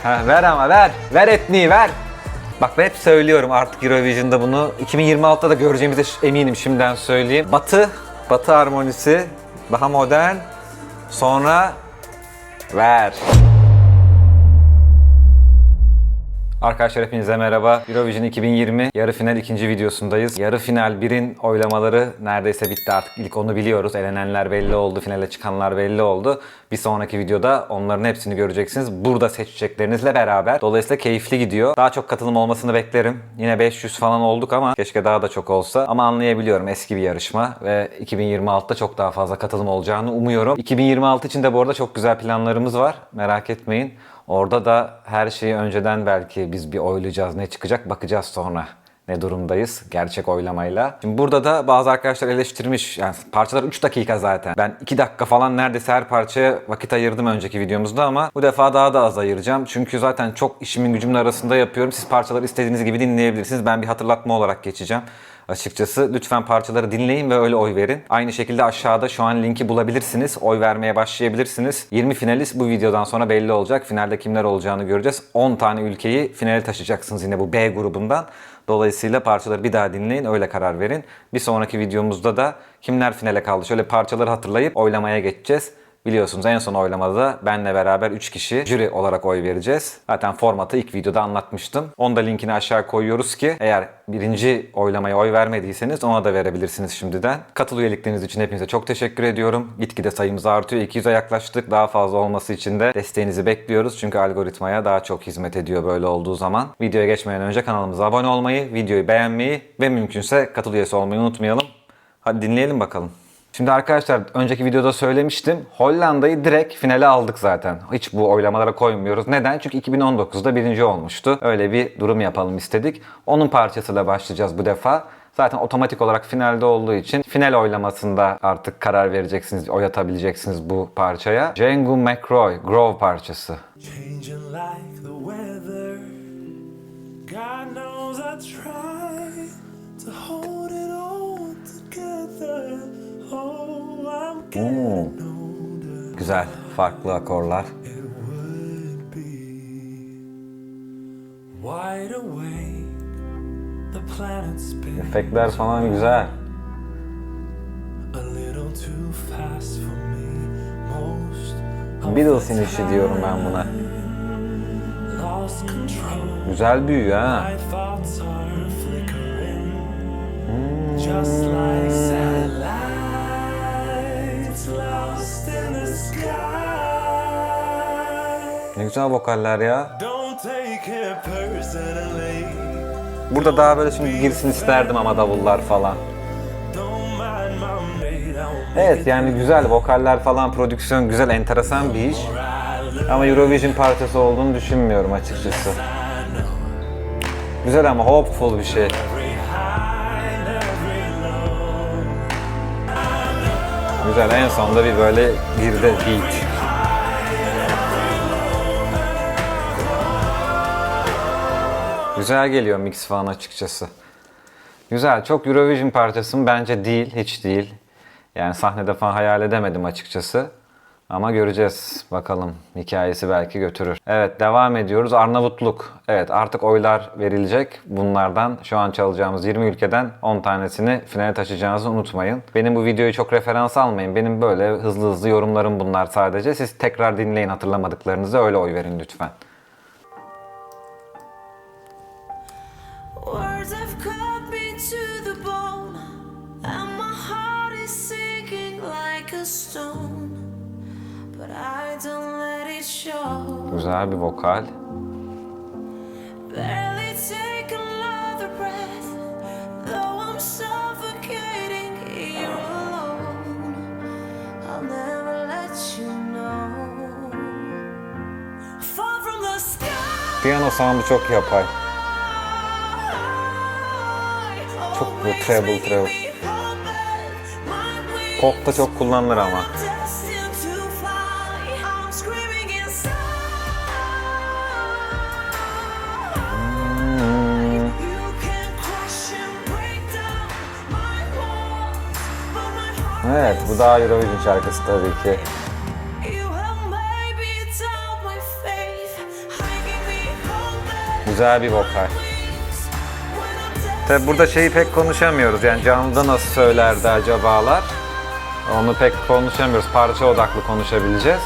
Ver ama ver. Ver etniği ver. Bak ben hep söylüyorum artık Eurovision'da bunu. 2026'da da göreceğimize eminim, şimdiden söyleyeyim. Batı harmonisi, daha modern. Sonra ver. Arkadaşlar hepinize merhaba. Eurovision 2020 yarı final ikinci videosundayız. Yarı final 1'in oylamaları neredeyse bitti artık. İlk onu biliyoruz. Elenenler belli oldu. Finale çıkanlar belli oldu. Bir sonraki videoda onların hepsini göreceksiniz. Burada seçeceklerinizle beraber. Dolayısıyla keyifli gidiyor. Daha çok katılım olmasını beklerim. Yine 500 falan olduk ama keşke daha da çok olsa. Ama anlayabiliyorum, eski bir yarışma ve 2026'da çok daha fazla katılım olacağını umuyorum. 2026 için de bu arada çok güzel planlarımız var. Merak etmeyin. Orada da her şeyi önceden belki biz bir oylayacağız. Ne çıkacak bakacağız sonra. Ne durumdayız gerçek oylamayla. Şimdi burada da bazı arkadaşlar eleştirmiş. Yani parçalar 3 dakika zaten. Ben 2 dakika falan neredeyse her parçaya vakit ayırdım önceki videomuzda ama bu defa daha da az ayıracağım. Çünkü zaten çok işimin gücümün arasında yapıyorum. Siz parçaları istediğiniz gibi dinleyebilirsiniz. Ben bir hatırlatma olarak geçeceğim. Açıkçası lütfen parçaları dinleyin ve öyle oy verin. Aynı şekilde aşağıda şu an linki bulabilirsiniz. Oy vermeye başlayabilirsiniz. 20 finalist bu videodan sonra belli olacak. Finalde kimler olacağını göreceğiz. 10 tane ülkeyi finale taşıyacaksınız yine bu B grubundan. Dolayısıyla parçaları bir daha dinleyin, öyle karar verin. Bir sonraki videomuzda da kimler finale kaldı şöyle parçaları hatırlayıp oylamaya geçeceğiz. Biliyorsunuz en son oylamada da benle beraber 3 kişi jüri olarak oy vereceğiz. Zaten formatı ilk videoda anlatmıştım. Onu da linkini aşağı koyuyoruz ki eğer birinci oylamaya oy vermediyseniz ona da verebilirsiniz şimdiden. Katıl üyelikleriniz için hepinize çok teşekkür ediyorum. Gitgide sayımız artıyor. 200'e yaklaştık. Daha fazla olması için de desteğinizi bekliyoruz. Çünkü algoritmaya daha çok hizmet ediyor böyle olduğu zaman. Videoya geçmeden önce kanalımıza abone olmayı, videoyu beğenmeyi ve mümkünse katıl üyesi olmayı unutmayalım. Hadi dinleyelim bakalım. Şimdi arkadaşlar önceki videoda söylemiştim. Hollanda'yı direkt finale aldık zaten. Hiç bu oylamalara koymuyoruz. Neden? Çünkü 2019'da birinci olmuştu. Öyle bir durum yapalım istedik. Onun parçasıyla başlayacağız bu defa. Zaten otomatik olarak finalde olduğu için final oylamasında artık karar vereceksiniz, oy atabileceksiniz bu parçaya. Django McRoy, Grove parçası. Güzel, farklı akorlar. Efektler falan güzel. Beatles inişi diyorum ben buna. Güzel büyüyor ha. Ne güzel vokaller ya. Burada daha böyle şimdi girsin isterdim ama davullar falan. Evet yani güzel vokaller falan, prodüksiyon güzel, enteresan bir iş. Ama Eurovision parçası olduğunu düşünmüyorum açıkçası. Güzel ama hopeful bir şey. Güzel, en sonunda bir böyle girdi beat. Güzel geliyor mix falan açıkçası. Güzel, çok Eurovision parçası mı? Bence değil, hiç değil. Yani sahnede falan hayal edemedim açıkçası. Ama göreceğiz. Bakalım, hikayesi belki götürür. Evet, devam ediyoruz. Arnavutluk. Evet, artık oylar verilecek. Bunlardan şu an çalacağımız 20 ülkeden 10 tanesini finale taşıyacağınızı unutmayın. Benim bu videoyu çok referans almayın. Benim böyle hızlı hızlı yorumlarım bunlar sadece. Siz tekrar dinleyin hatırlamadıklarınızı, öyle oy verin lütfen. Güzel bir vokal. Piyano sound'u çok yapay. Çok bu treble. Pop'ta çok kullanılır ama. Evet, bu daha Eurovision şarkısı tabii ki. Güzel bir vokal. Tabi burada şeyi pek konuşamıyoruz. Yani canlıda nasıl söylerdi acabalar? Onu pek konuşamıyoruz. Parça odaklı konuşabileceğiz.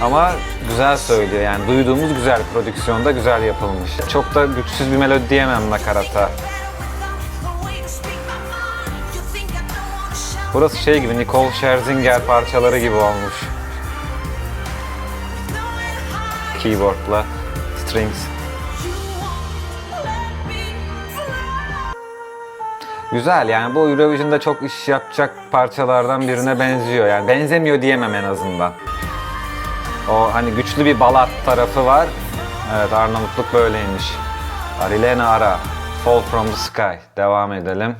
Ama güzel söylüyor. Yani duyduğumuz güzel, prodüksiyonda güzel yapılmış. Çok da güçsüz bir melodi diyemem nakarata. Burası şey gibi, Nicole Scherzinger parçaları gibi olmuş. Keyboard'la, strings. Güzel, yani bu Eurovision'da çok iş yapacak parçalardan birine benziyor. Yani benzemiyor diyemem en azından. O hani güçlü bir balat tarafı var. Evet, Arnavutluk böyleymiş. Arilena Ara, Fall from the Sky. Devam edelim.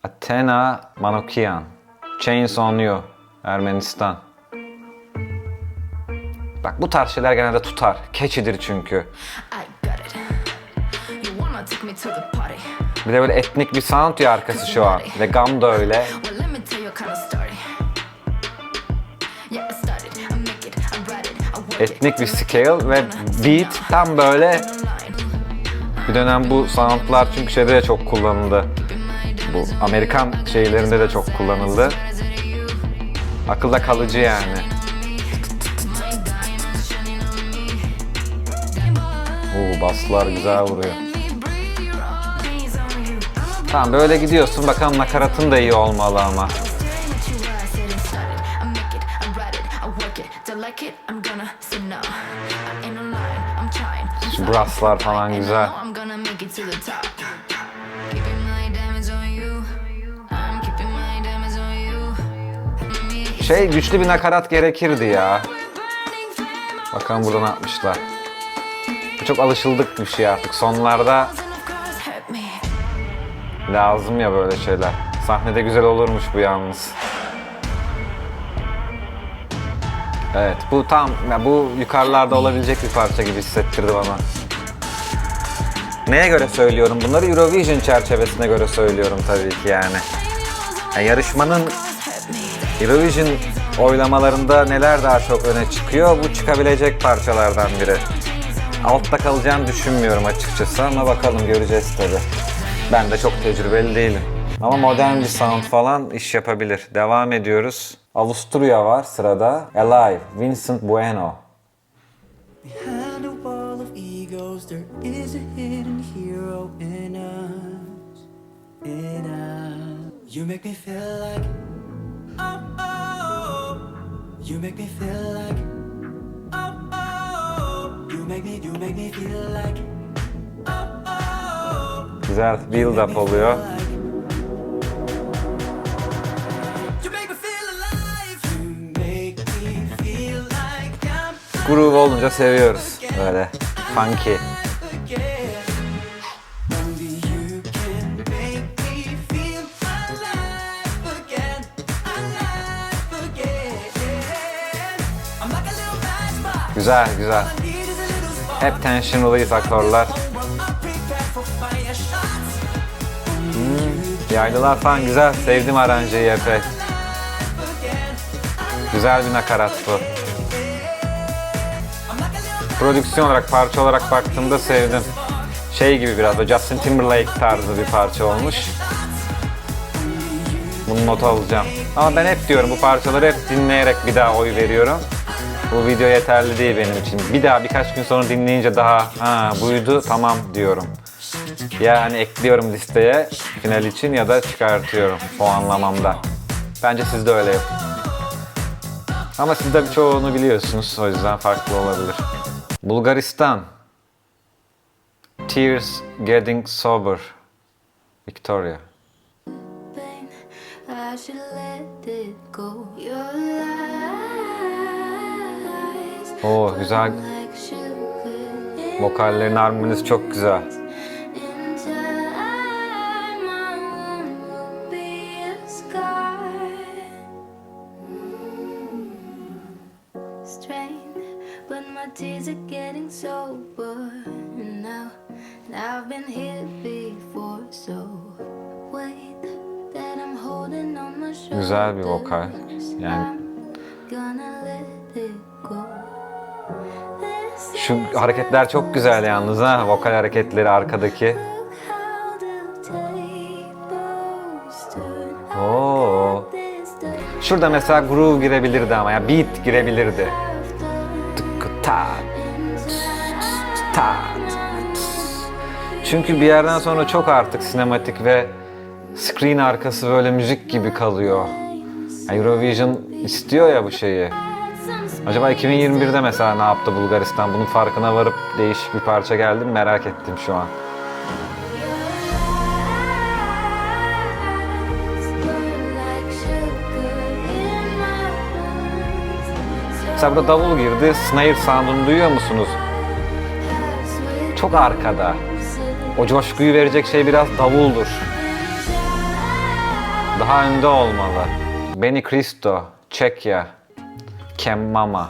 Athena Manoukian, Chains on You, Ermenistan. Bak bu tarz şeyler genelde tutar. Catchy'dir çünkü. Bir de böyle etnik bir sound ya arkası şu an. Ve Gam da öyle. Etnik bir scale ve beat tam böyle. Bir dönem bu soundlar çünkü şeyde de çok kullanıldı. Bu Amerikan şeylerinde de çok kullanıldı. Akılda kalıcı yani. Baslar güzel vuruyor. Tamam, böyle gidiyorsun. Bakalım nakaratın da iyi olmalı ama. Şu brasslar falan güzel. Güçlü bir nakarat gerekirdi ya. Bakalım burada ne yapmışlar. Çok alışıldık bir şey artık. Sonlarda lazım ya böyle şeyler. Sahnede güzel olurmuş bu yalnız. Evet, bu tam, bu yukarılarda olabilecek bir parça gibi hissettirdi bana. Neye göre söylüyorum bunları? Eurovision çerçevesine göre söylüyorum tabii ki yani. Yarışmanın Eurovision oylamalarında neler daha çok öne çıkıyor? Bu çıkabilecek parçalardan biri. Altta kalacağını düşünmüyorum açıkçası ama bakalım, göreceğiz tabii. Ben de çok tecrübeli değilim. Ama modern bir sound falan iş yapabilir. Devam ediyoruz. Avusturya var sırada. Alive, Vincent Bueno. Behind a wall of egos there is a hidden hero in us. In us. You make me feel like oh oh. You make me feel like oh oh. You make me feel like oh oh. Güzel build up oluyor. Groove olunca seviyoruz. Böyle funky. Güzel, güzel. Hep tension release akorlar. Yaylılar falan güzel. Sevdim aranjeyi epey. Güzel bir nakarat bu. Prodüksiyon olarak, parça olarak baktığımda sevdim. Şey gibi biraz da Justin Timberlake tarzı bir parça olmuş. Bunu not alacağım. Ama ben hep diyorum, bu parçaları hep dinleyerek bir daha oy veriyorum. Bu video yeterli değil benim için. Bir daha birkaç gün sonra dinleyince daha buydu tamam diyorum. Ya hani ekliyorum listeye final için ya da çıkartıyorum o anlamamda. Bence siz de öyle yapın. Ama siz de birçoğunu biliyorsunuz, o yüzden farklı olabilir. Bulgaristan. Tears Getting Sober. Victoria. Güzel. Vokallerin armonisi çok güzel. Güzel bir vokal. Yani Şu hareketler çok güzel yalnız ha. Vokal hareketleri arkadaki. Oo. Şurada mesela groove girebilirdi ama ya beat girebilirdi. Tık ta. Ta. Çünkü bir yerden sonra çok artık sinematik ve screen arkası böyle müzik gibi kalıyor. Eurovision istiyor ya bu şeyi. Acaba 2021'de mesela ne yaptı Bulgaristan? Bunun farkına varıp değişik bir parça geldi mi merak ettim şu an. Mesela burada davul girdi. Snare sound'unu duyuyor musunuz? Çok arkada. O coşkuyu verecek şey biraz davuldur. Daha önde olmalı. Benny Cristo, Çekya, Kem Mama.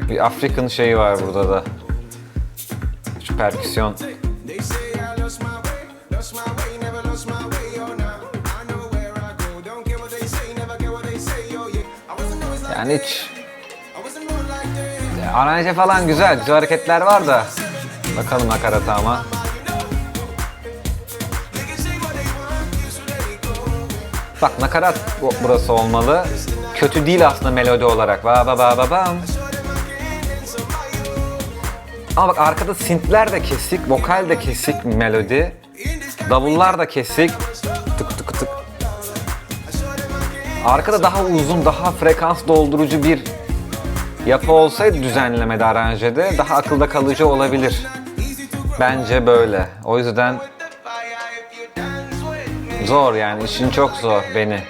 Bir African şeyi var burada da. Şu perküsyon. Yani hiç aranje falan güzel, güzel hareketler var da bakalım nakarata ama. Bak nakarat burası olmalı. Kötü değil aslında melodi olarak. Ba ba ba ba bam. Ama bak arkada synthler de kesik, vokal de kesik melodi. Davullar da kesik. Tık tık tık. Arkada daha uzun, daha frekans doldurucu bir yapı olsaydı düzenlemede, aranjede daha akılda kalıcı olabilir. Bence böyle. O yüzden zor yani, işin çok zor beni.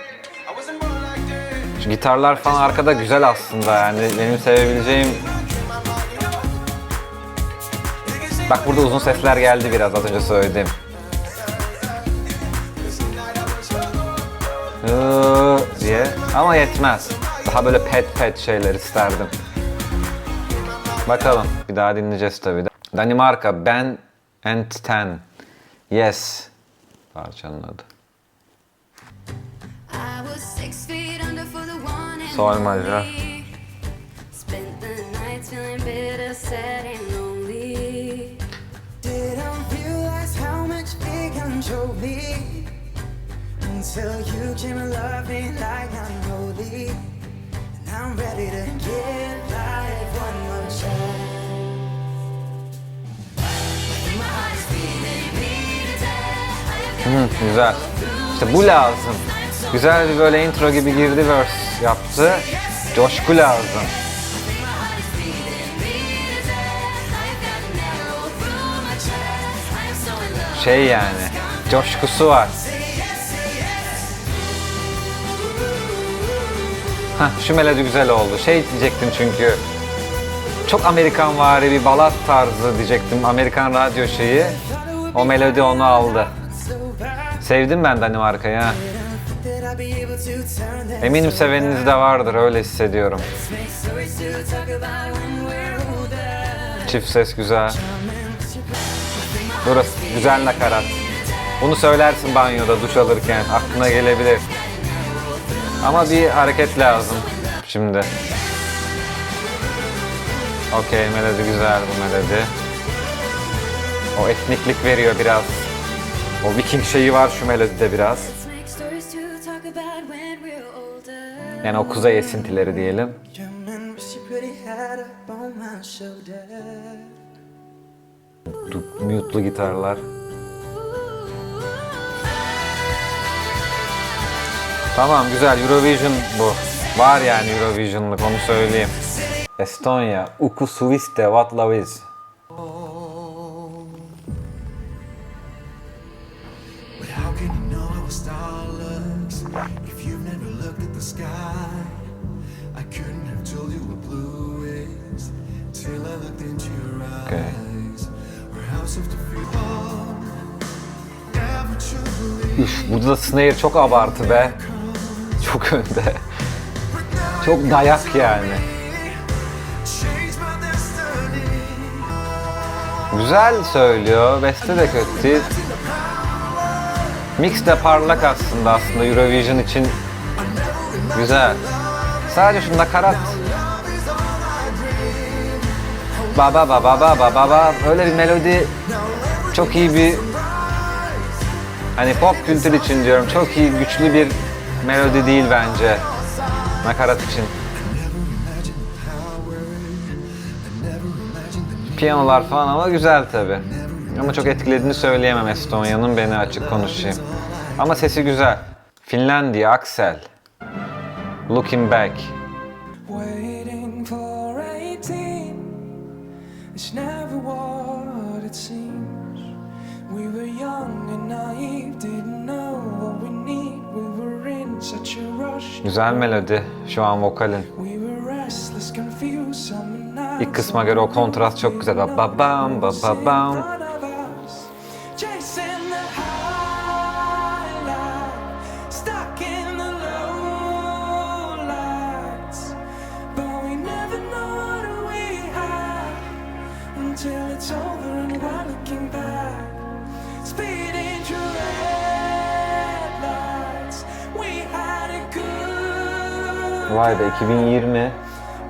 Şu gitarlar falan arkada güzel aslında yani benim sevebileceğim. Bak burada uzun sesler geldi biraz az önce söyledim. Diye ama yetmez. Daha böyle pet şeyler isterdim. Bakalım bir daha dinleyeceğiz tabii. Danimarka, Ben and Ten. Yes. Parçanın adı. Sol majör. Until you came and loved me like I'm holy, and I'm ready to give life one more chance. Güzel. İşte bu lazım. Güzel bir böyle intro gibi girdi, verse yaptı. Coşku lazım. Şey yani, coşkusu var. Şu melodi güzel oldu. Şey diyecektim çünkü çok Amerikanvari bir balat tarzı diyecektim. Amerikan radyo şeyi. O melodi onu aldı. Sevdim ben Danimarka'yı ha. Eminim seveniniz de vardır, öyle hissediyorum. Çift ses güzel. Burası güzel nakarat. Bunu söylersin banyoda duş alırken, aklına gelebilir. Ama bir hareket lazım şimdi. Okey, melodi güzel bu melodi. O etniklik veriyor biraz. O Viking şeyi var şu melodide biraz. Yani o kuzey esintileri diyelim. Mute'lu gitarlar. Tamam, güzel. Eurovision bu. Var yani Eurovision'lık, onu söyleyeyim. Estonya. Uku Suviste, What Love Is. Okay. Üf, burada da snare çok abartı be. Çok önde. Çok dayak yani. Güzel söylüyor. Beste de kötü değil. Mix de parlak aslında Eurovision için güzel. Sadece şu nakarat. Baba baba baba baba öyle bir melodi çok iyi bir hani pop kültür için diyorum çok iyi güçlü bir melodi değil bence nakarat için. Piyanolar falan ama güzel tabi. Ama çok etkilediğini söyleyemem Estonya'nın beni açık konuşayım. Ama sesi güzel. Finlandiya, Axel. Looking Back. Waiting for 18. It's never what it seems. We were young and naive, didn't know what we need. We were in such a rush. Güzel melodi şu an vokalin. We were restless, confused, summer nights. İlk kısma göre o kontrast çok güzel. Babam babam. Chasing the high life, stuck in the low lights. But we never know what we have until it's over and we're looking back. Speeding through red lights, we had it good. Vay be 2020.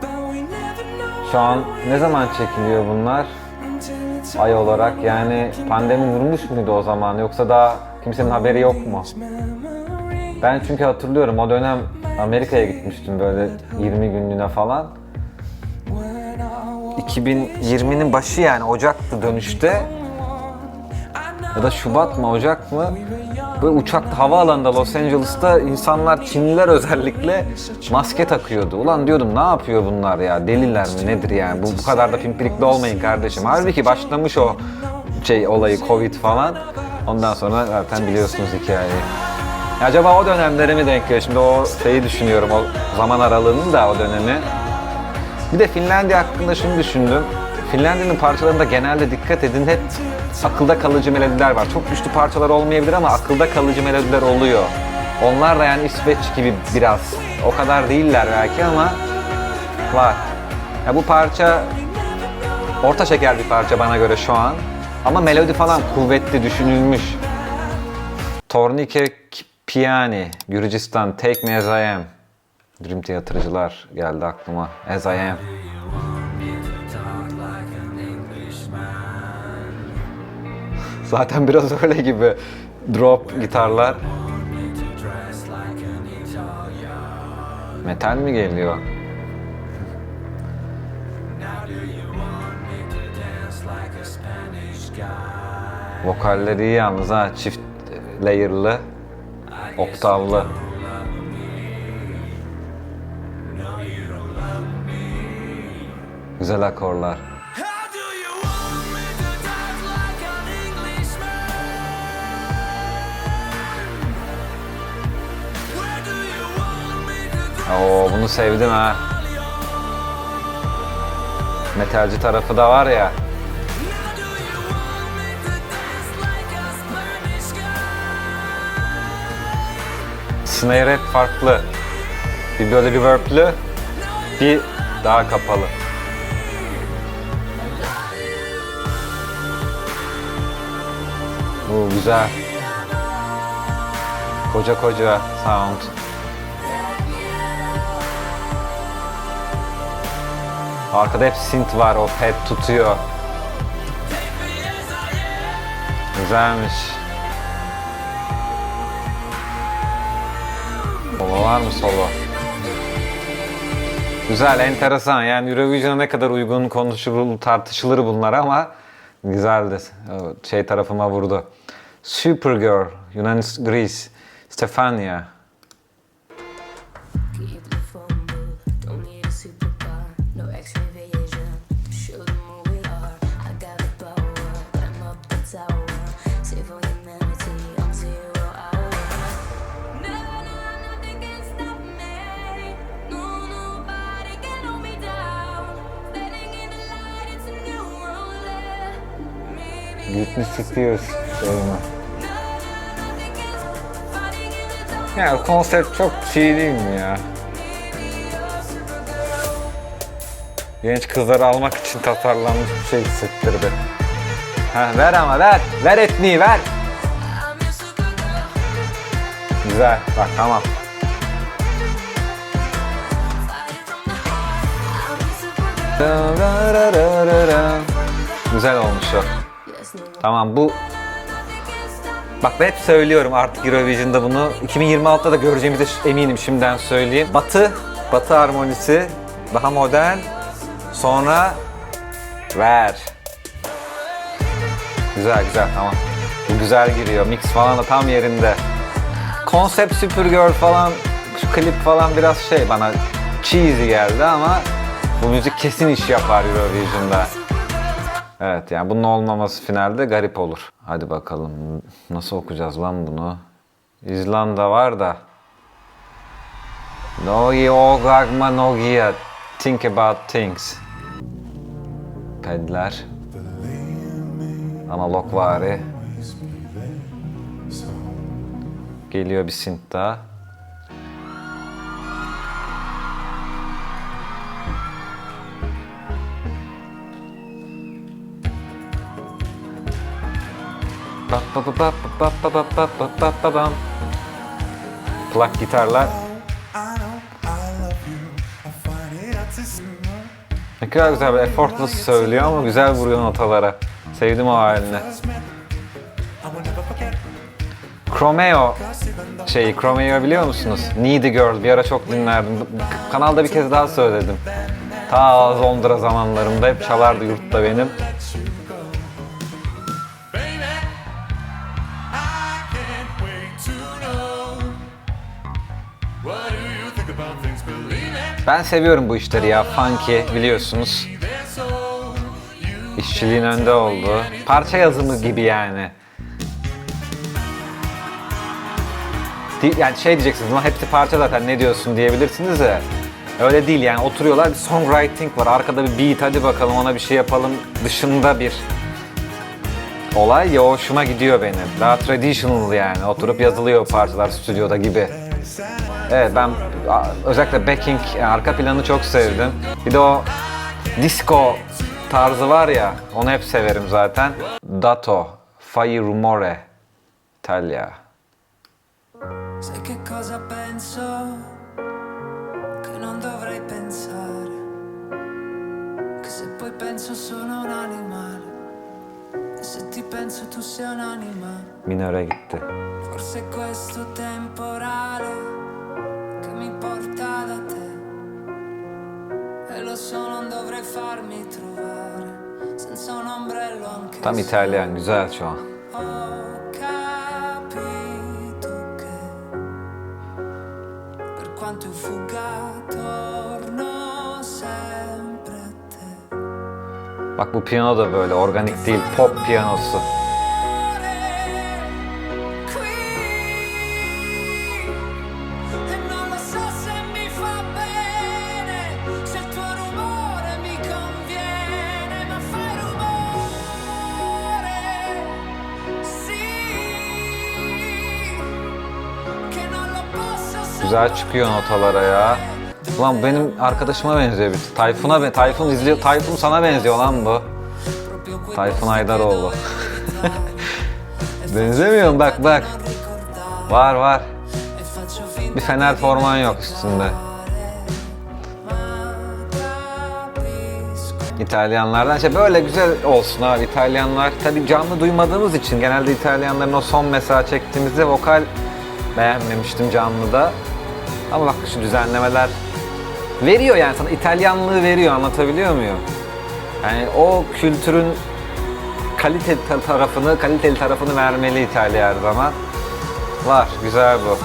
But we never know Şu an ne zaman çekiliyor bunlar? until it's Ay olarak yani pandemi vurmuş muydu o zaman yoksa daha kimsenin haberi yok mu? memory. Ben çünkü hatırlıyorum o dönem Amerika'ya gitmiştim böyle 20 günlüğüne falan. When I walk 2020'nin başı yani Ocak'tı dönüşte ya da Şubat mı Ocak mı? Böyle uçakta havaalanında Los Angeles'ta insanlar Çinliler özellikle maske takıyordu. Ulan diyordum ne yapıyor bunlar ya deliler mi nedir yani bu kadar da pimpirikli olmayın kardeşim. Halbuki başlamış o olayı Covid falan. Ondan sonra zaten biliyorsunuz hikayeyi. Ya acaba o dönemlere mi denk geliyor? Şimdi o şeyi düşünüyorum o zaman aralığının da o dönemi. Bir de Finlandiya hakkında şunu düşündüm. Finlandiya'nın parçalarında genelde dikkat edin hep akılda kalıcı melodiler var. Çok güçlü parçalar olmayabilir ama akılda kalıcı melodiler oluyor. Onlar da yani İsveç gibi biraz. O kadar değiller belki ama var. Ya bu parça orta şeker bir parça bana göre şu an. Ama melodi falan kuvvetli, düşünülmüş. Tornike Piani, Gürcistan, Take Me As I Am. Dream Theater'cılar geldi aklıma. As I Am. Zaten biraz öyle gibi drop gitarlar. Metal mi geliyor? Vokalleri iyi yalnız ha, çift layer'lı, oktavlı. Güzel akorlar. How do you want me to dance like an Englishman? Where do you want me to Oo bunu sevdim ha. Metalci tarafı da var ya. Now do you want me to dance like a Spanish guy? Snare hep farklı. Bir böyle reverb'lü, bir daha kapalı. Bu güzel. Koca koca sound. Arkada hep synth var, o pad tutuyor. Güzelmiş. Solo var mı solo? Güzel, enteresan. Yani Eurovision'a ne kadar uygun konuşulur, tartışılır bunlar ama güzeldi. Şey tarafıma vurdu. Supergirl, Yunan Greece, Stefania. Keep the phone booth, don't need a superpower, no X-ray vision. Show them who we are. I got the power, climb up the tower. Save all humanity, I'm 0 hour. No, nothing can stop me. No, nobody can hold me down. Standing in the light, it's a new world. Maybe Britney Spears şeyine. Ya konsept çok şey değil mi ya? Genç kızları almak için tasarlanmış bir şey hissettirdi. Ha, ver ama ver. Ver etniği ver. I'm your supergirl. Güzel. Bak tamam. Güzel olmuş o. Tamam bu. Bak ben hep söylüyorum artık Eurovision'da bunu. 2026'da da göreceğimize eminim, şimdiden söyleyeyim. Batı harmonisi, daha modern. Sonra ver. Güzel tamam. Bu güzel giriyor. Mix falan da tam yerinde. Konsept Supergirl falan, şu klip falan biraz bana cheesy geldi ama bu müzik kesin iş yapar Eurovision'da. Evet yani bunun olmaması finalde garip olur. Hadi bakalım nasıl okuyacağız lan bunu? İzlanda var da. Nogi ogagma nogia. Think about things. Pedler. Analog vari. Geliyor bir synth daha. Plak gitarlar. Ne kadar güzel bir effortless söylüyor ama güzel vuruyor notalara. Sevdim o halini. Chromeo biliyor musunuz? Needy Girl bir ara çok dinlerdim. Kanalda bir kez daha söyledim. Ta Londra zamanlarımda hep çalardı yurtta benim. Ben seviyorum bu işleri ya, funky biliyorsunuz. İşçiliğin önde olduğu. Parça yazımı gibi yani. Yani diyeceksiniz ama hepsi parça zaten ne diyorsun diyebilirsiniz de. Öyle değil yani, oturuyorlar, bir songwriting var, arkada bir beat, hadi bakalım ona bir şey yapalım dışında bir olay ya, hoşuma gidiyor benim. Daha traditional yani, oturup yazılıyor parçalar stüdyoda gibi. Evet ben özellikle backing, yani arka planı çok sevdim. Bir de o disco tarzı var ya, onu hep severim zaten. Dato, Fai Rumore, İtalya. Sai che cosa penso? Che non dovrei pensare. Che se poi penso sono un animale. E se ti penso tu sei un animale. Minöre gitti. Forse questo temporale che mi porta da te. E lo so non dovrei farmi trovare senza un ombrello anche. Tam İtalyan, güzel şu an. Quanto fuga torno sempre a te. Bak bu piyano da böyle organik değil, pop piyanosu. Güzel çıkıyor notalara ya. Ulan benim arkadaşıma benziyor bir. Tayfun izliyor. Tayfun sana benziyor lan bu. Tayfun Aydaroğlu. Benzemiyor mu? Bak. Var. Bir Fener forman yok üstünde. İtalyanlardan böyle güzel olsun abi İtalyanlar. Tabii canlı duymadığımız için genelde İtalyanların o son mesela çektiğimizde vokal beğenmemiştim canlıda. Ama bak şu düzenlemeler veriyor yani, sana İtalyanlığı veriyor, anlatabiliyor muyum? Yani o kültürün kaliteli tarafını vermeli İtalya her zaman. Var, güzel bu.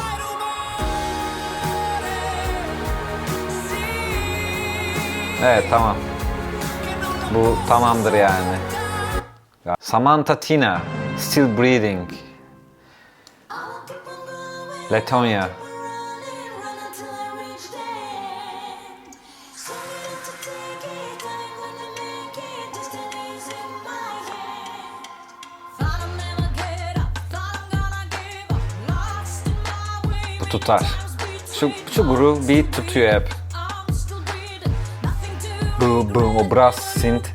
Evet tamam. Bu tamamdır yani. Samantha Tina, Still Breathing. Letonya. Bu tutar. Şu groove beat tutuyor hep. Boom, o brass synth.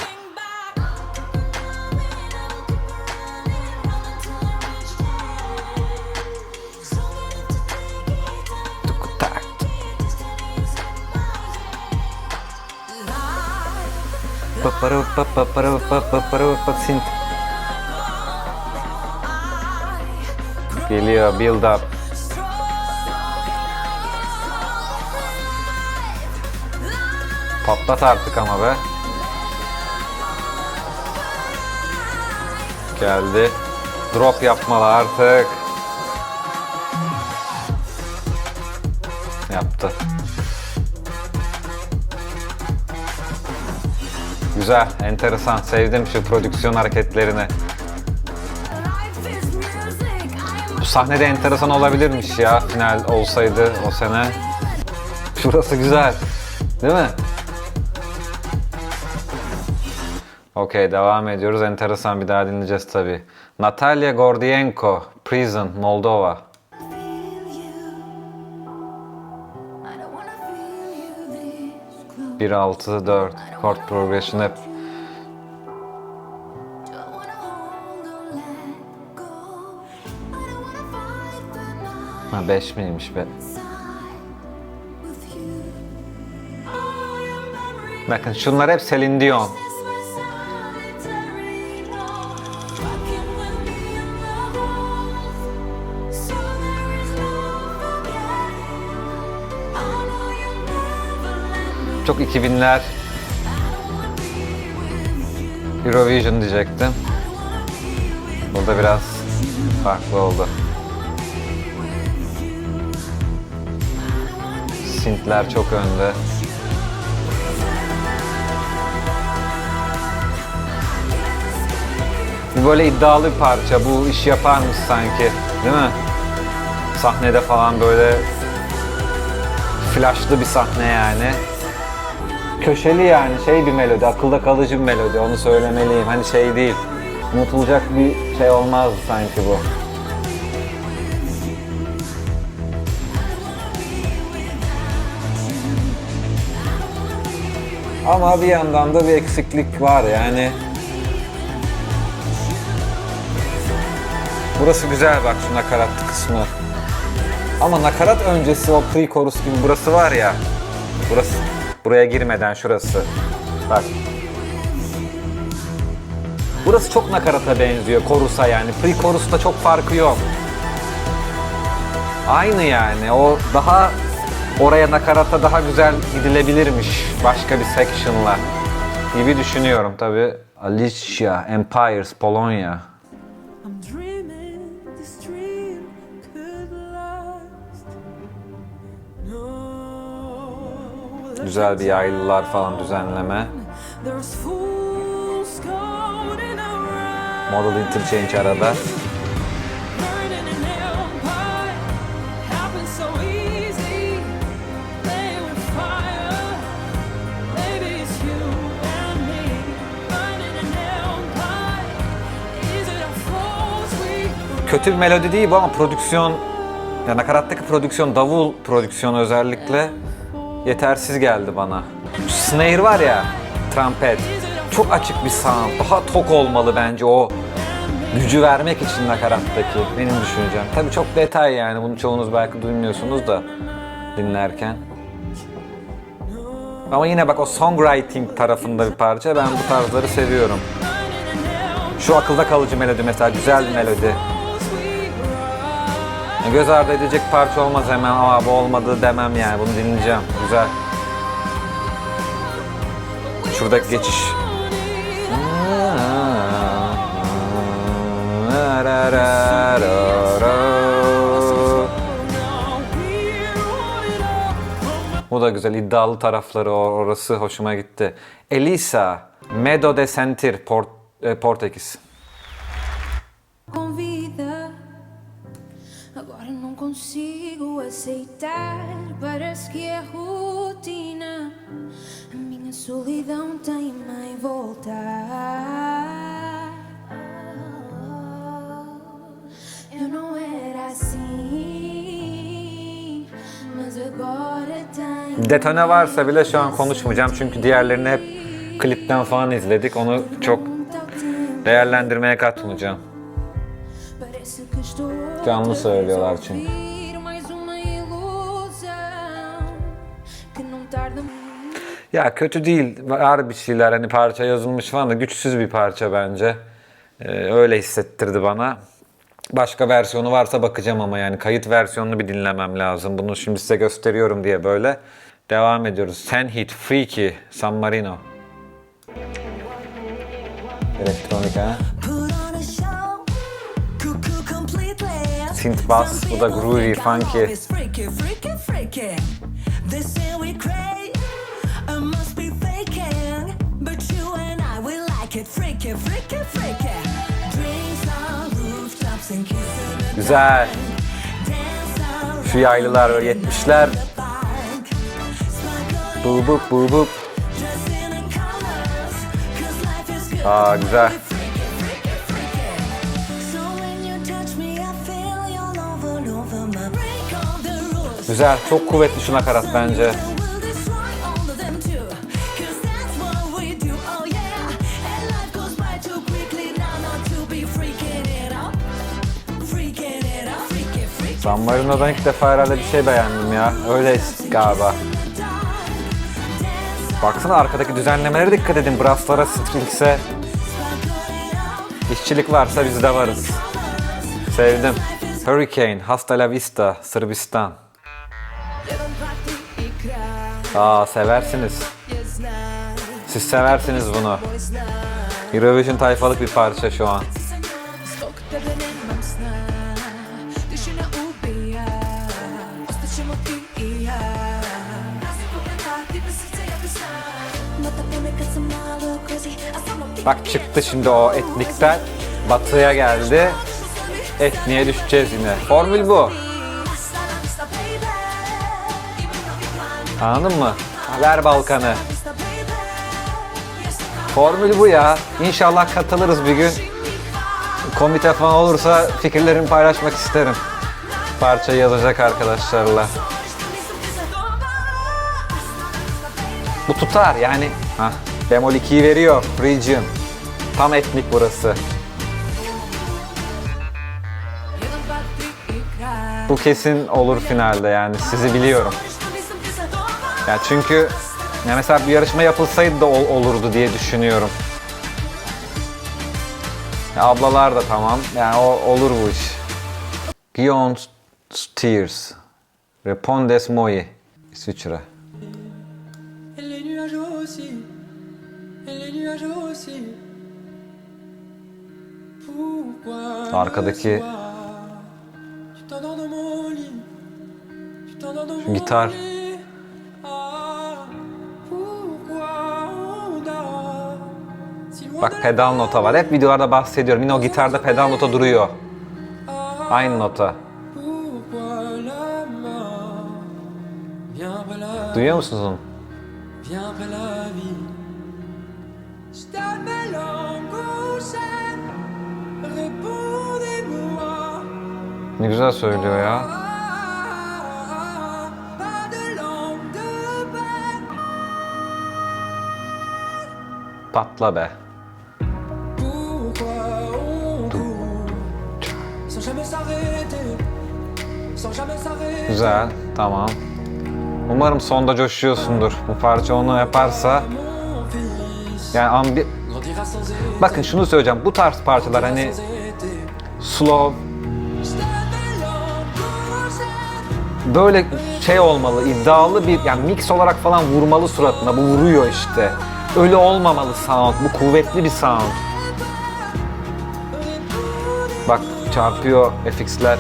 Synth. Geliyor, build up. Patlat artık ama be. Geldi. Drop yapmalı artık. Yaptı. Güzel, enteresan. Sevdim şu prodüksiyon hareketlerini. Bu sahne de enteresan olabilirmiş ya, final olsaydı o sene. Şurası güzel, değil mi? Okey, devam ediyoruz. Enteresan, bir daha dinleyeceğiz tabii. Natalia Gordienko, Prison, Moldova. 1-6-4 chord progression hep. Ha, 5 miymiş be? Bakın şunlar hep Celine Dion. Çok 2000'ler Eurovision diyecektim. Burada biraz farklı oldu. Synth'ler çok önde. Bu böyle iddialı bir parça. Bu işi yaparmış sanki, değil mi? Sahnede falan böyle flashlı bir sahne yani. Köşeli yani, şey bir melodi, akılda kalıcı bir melodi, onu söylemeliyim. Hani şey değil, unutulacak bir şey olmazdı sanki bu. Ama bir yandan da bir eksiklik var yani. Burası güzel bak, şu nakarat kısmı. Ama nakarat öncesi o pre-chorus gibi burası var ya. Burası, buraya girmeden şurası. Bak. Burası çok nakarata benziyor, chorus'a yani. Pre-chorus'ta çok farkı yok. Aynı yani. O daha oraya nakarata daha güzel gidilebilirmiş başka bir section'la gibi düşünüyorum tabii. Alicia, Empires, Polonya. I'm dreaming this dream could last. No, Güzel bir yaylılar falan düzenleme. there's fools going around, Model interchange arada. burning an empire. Happens so easy, playing with fire. Maybe it's you and me, burning an empire. Is it a force we? Kötü bir melodi değil bu ama prodüksiyon, ya nakarattaki prodüksiyon, davul prodüksiyonu özellikle yetersiz geldi bana. Şu snare var ya, trompet, çok açık bir sound, daha tok olmalı bence o gücü vermek için nakarattaki, benim düşüncem. Tabii çok detay yani, bunu çoğunuz belki duymuyorsunuz da dinlerken. Ama yine bak, o songwriting tarafında bir parça, ben bu tarzları seviyorum. Şu akılda kalıcı melodi mesela, güzel bir melodi. Göz ardı edecek parça olmaz hemen, ama bu olmadı demem yani, bunu dinleyeceğim. Güzel. Şuradaki geçiş. Bu da güzel, iddialı tarafları orası hoşuma gitti. Elisa, Medo de Sentir, Portekiz. Convida, agora não consigo aceitar. Parece que é rotina. A minha solidão teima em voltar. Eu não era assim, mas agora tenho. Detone varsa bile şu an konuşmayacağım çünkü diğerlerini hep klipten falan izledik. Onu çok değerlendirmeye katmayacağım. Parece que estou Canlı söylüyorlar çünkü. mais uma ilusão que não tarda. Ya kötü değil. Var bir şeyler, hani parça yazılmış falan da güçsüz bir parça bence. Öyle hissettirdi bana. Başka versiyonu varsa bakacağım ama yani kayıt versiyonunu bir dinlemem lazım. Bunu şimdi size gösteriyorum diye böyle. Devam ediyoruz. Sen Hit, Freaky, San Marino. Elektronik ha. Synth bass, bu da groovy, funky. Güzel. Şu yaylılar böyle 70'ler. Bub bub bub bub. Aa güzel. Güzel, çok kuvvetli şu nakarat bence. San Marino'dan ilk defa herhalde bir şey beğendim ya. Öyle galiba. Baksana arkadaki düzenlemelere dikkat edin. Brasslara, Strings'e. İşçilik varsa biz de varız. Sevdim. Hurricane, Hasta La Vista, Sırbistan. Aa seversiniz. Siz seversiniz bunu. Eurovision tayfalık bir parça şu an. Bak çıktı şimdi o etnikten batıya geldi. Etniğe düşeceğiz yine. Formül bu. Anladın mı? Ver Balkan'ı. Formül bu ya. İnşallah katılırız bir gün. Komite falan olursa fikirlerimi paylaşmak isterim. Parçayı yazacak arkadaşlarla. Bu tutar yani. Hah, bemol 2'yi veriyor. Region. Tam etnik burası. Bu kesin olur finalde yani. Sizi biliyorum. Ya çünkü ya mesela bir yarışma yapılsaydı da olurdu diye düşünüyorum. Ya ablalar da tamam. Yani olur bu iş. Guillaume Tears. Respondes moi. İsviçre. Arkadaki şu gitar. Bak pedal nota var. Hep videolarda bahsediyorum. Yine o gitarda pedal nota duruyor. Aynı nota. Duyuyor musunuz onu? Ne güzel söylüyor ya. Patla be. Güzel, tamam. Umarım sonda coşuyorsundur. Bu parça onu yaparsa yani bakın şunu söyleyeceğim. Bu tarz parçalar hani slow böyle şey olmalı, iddialı bir yani mix olarak falan vurmalı suratına. Bu vuruyor işte. Öyle olmamalı sound. Bu kuvvetli bir sound. Bak çarpıyor FX'ler.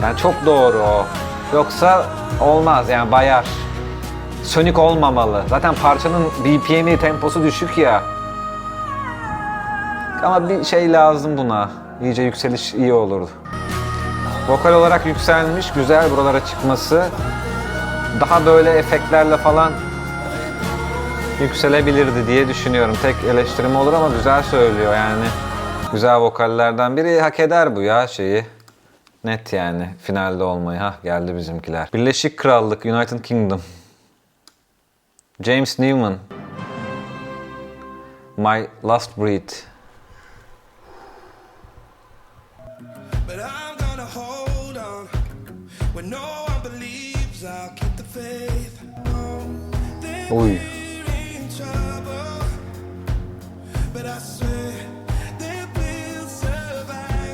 Yani çok doğru o. Yoksa olmaz yani bayar. Sönük olmamalı. Zaten parçanın BPM'i, temposu düşük ya. Ama bir şey lazım buna. İyice yükseliş iyi olurdu. Vokal olarak yükselmiş, güzel buralara çıkması. Daha böyle efektlerle falan yükselebilirdi diye düşünüyorum. Tek eleştirim olur ama güzel söylüyor yani. Güzel vokallerden biri, hak eder bu ya şeyi. Net yani finalde olmayı. Hah geldi bizimkiler. Birleşik Krallık, United Kingdom. James Newman. My Last Breath. But I'm gonna hold on when no one believes I'll keep the faith. Uy.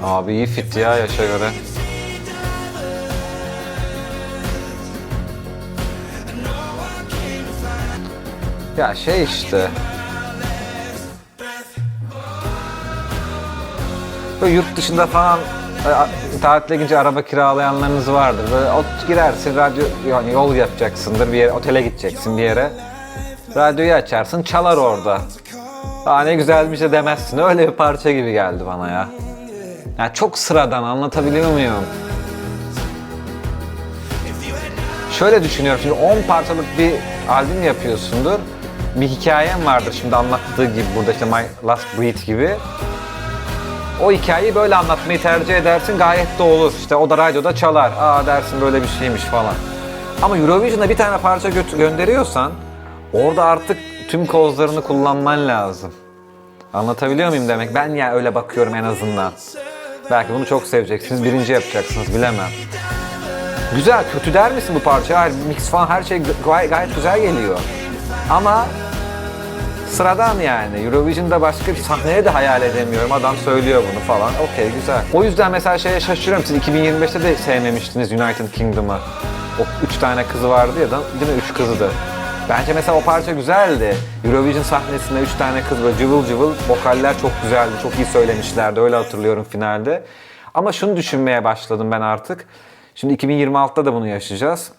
Abi iyi fit ya yaşa göre. Ya şey işte. Böyle yurt dışında falan tatile gidince araba kiralayanlarınız vardır. Böyle girersin radyo, yani yol yapacaksındır bir yere, otele gideceksin bir yere. Radyoyu açarsın, çalar orada. Aa ne güzelmiş de demezsin. Öyle bir parça gibi geldi bana ya. Yani çok sıradan, anlatabiliyor muyum? Şöyle düşünüyorum, şimdi 10 parçalık bir albüm yapıyorsundur. Bir hikayen vardır şimdi anlattığı gibi burada işte My Last Breath gibi. O hikayeyi böyle anlatmayı tercih edersin, gayet de olur. İşte o da radyoda çalar. Aa dersin böyle bir şeymiş falan. Ama Eurovision'da bir tane parça gönderiyorsan orada artık tüm kozlarını kullanman lazım. Anlatabiliyor muyum demek? Ben ya öyle bakıyorum en azından. Belki bunu çok seveceksiniz, birinci yapacaksınız, bilemem. Güzel, kötü der misin bu parça? Hayır, mix falan her şey gayet güzel geliyor. Ama sıradan yani. Eurovision'da başka bir sahneye de hayal edemiyorum. Adam söylüyor bunu falan. Okey, güzel. O yüzden mesela şeye şaşırıyorum. Siz 2025'te de sevmemiştiniz United Kingdom'ı. O 3 tane kızı vardı ya da değil mi? 3 kızı da. Bence mesela o parça güzeldi. Eurovision sahnesinde 3 tane kız böyle cıvıl cıvıl, vokaller çok güzeldi. Çok iyi söylemişlerdi. Öyle hatırlıyorum finalde. Ama şunu düşünmeye başladım ben artık. Şimdi 2026'da da bunu yaşayacağız.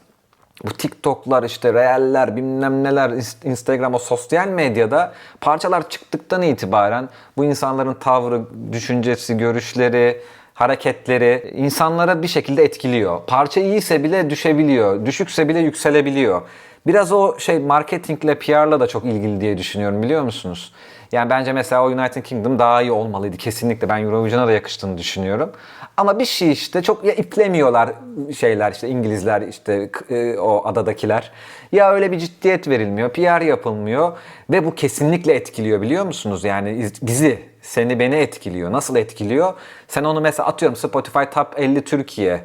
Bu TikTok'lar işte Reel'ler bilmem neler Instagram o sosyal medyada parçalar çıktıktan itibaren bu insanların tavrı, düşüncesi, görüşleri, hareketleri insanlara bir şekilde etkiliyor. Parça iyiyse bile düşebiliyor, düşükse bile yükselebiliyor. Biraz o şey marketingle, PR'la da çok ilgili diye düşünüyorum biliyor musunuz? Yani bence mesela o United Kingdom daha iyi olmalıydı kesinlikle. Ben Eurovision'a da yakıştığını düşünüyorum. Ama bir şey işte çok ya iplemiyorlar şeyler işte İngilizler işte o adadakiler. Ya öyle bir ciddiyet verilmiyor, PR yapılmıyor ve bu kesinlikle etkiliyor biliyor musunuz? Yani bizi, seni, beni etkiliyor. Nasıl etkiliyor? Sen onu mesela atıyorum Spotify Top 50 Türkiye.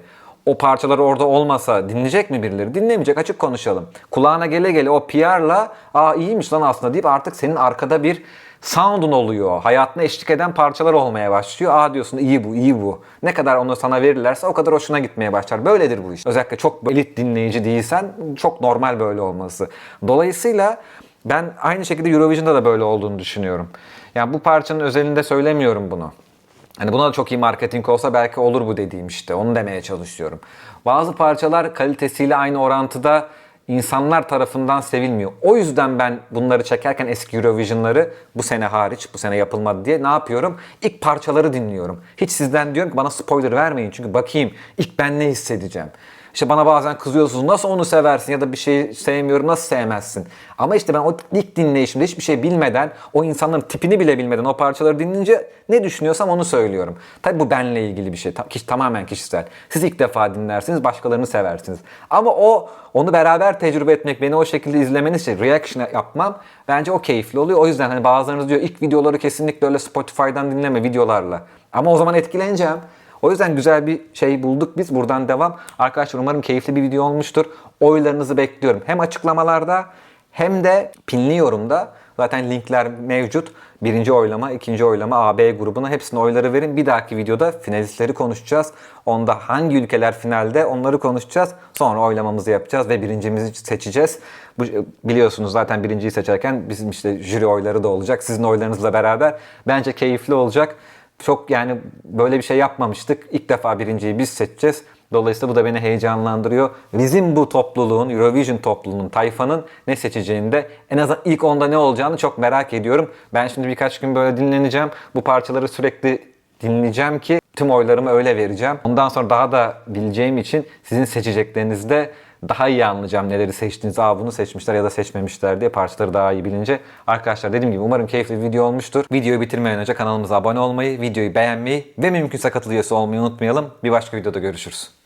O parçalar orada olmasa dinleyecek mi birileri? Dinlemeyecek, açık konuşalım. Kulağına gele gele o PR'la aa iyiymiş lan aslında deyip artık senin arkada bir sound'un oluyor. Hayatına eşlik eden parçalar olmaya başlıyor. Aa diyorsun iyi bu, iyi bu. Ne kadar onu sana verirlerse o kadar hoşuna gitmeye başlar. Böyledir bu iş. Özellikle çok elit dinleyici değilsen çok normal böyle olması. Dolayısıyla ben aynı şekilde Eurovision'da da böyle olduğunu düşünüyorum. Yani bu parçanın özelinde söylemiyorum bunu. Hani buna da çok iyi marketing olsa belki olur bu dediğim işte. Onu demeye çalışıyorum. Bazı parçalar kalitesiyle aynı orantıda insanlar tarafından sevilmiyor. O yüzden ben bunları çekerken eski Eurovision'ları bu sene hariç, bu sene yapılmadı diye ne yapıyorum? İlk parçaları dinliyorum. Hiç sizden diyorum ki bana spoiler vermeyin. Çünkü bakayım ilk ben ne hissedeceğim. İşte bana bazen kızıyorsunuz nasıl onu seversin ya da bir şeyi sevmiyorum nasıl sevmezsin. Ama işte ben o ilk dinleyişimde hiçbir şey bilmeden, o insanların tipini bile bilmeden o parçaları dinleyince ne düşünüyorsam onu söylüyorum. Tabii bu benle ilgili bir şey. Tamamen kişisel. Siz ilk defa dinlersiniz, başkalarını seversiniz. Ama onu beraber tecrübe etmek, beni o şekilde izlemeniz için reaction yapmam bence o keyifli oluyor. O yüzden hani bazılarınız diyor ilk videoları kesinlikle öyle Spotify'dan dinleme videolarla. Ama o zaman etkileneceğim. O yüzden güzel bir şey bulduk biz. Buradan devam. Arkadaşlar umarım keyifli bir video olmuştur. Oylarınızı bekliyorum. Hem açıklamalarda hem de pinli yorumda. Zaten linkler mevcut. Birinci oylama, ikinci oylama, A, B grubuna hepsine oyları verin. Bir dahaki videoda finalistleri konuşacağız. Onda hangi ülkeler finalde onları konuşacağız. Sonra oylamamızı yapacağız ve birincimizi seçeceğiz. Biliyorsunuz zaten birinciyi seçerken bizim işte jüri oyları da olacak. Sizin oylarınızla beraber. Bence keyifli olacak. Çok yani böyle bir şey yapmamıştık. İlk defa birinciyi biz seçeceğiz. Dolayısıyla bu da beni heyecanlandırıyor. Bizim bu topluluğun, Eurovision topluluğunun, tayfanın ne seçeceğini de en azından ilk onda ne olacağını çok merak ediyorum. Ben şimdi birkaç gün böyle dinleneceğim. Bu parçaları sürekli dinleyeceğim ki tüm oylarımı öyle vereceğim. Ondan sonra daha da bileceğim için sizin seçeceklerinizde daha iyi anlayacağım neleri seçtiğinizi. Bunu seçmişler ya da seçmemişler diye parçaları daha iyi bilince. Arkadaşlar dediğim gibi umarım keyifli bir video olmuştur. Videoyu bitirmeden önce kanalımıza abone olmayı, videoyu beğenmeyi ve mümkünse katıl üyesi olmayı unutmayalım. Bir başka videoda görüşürüz.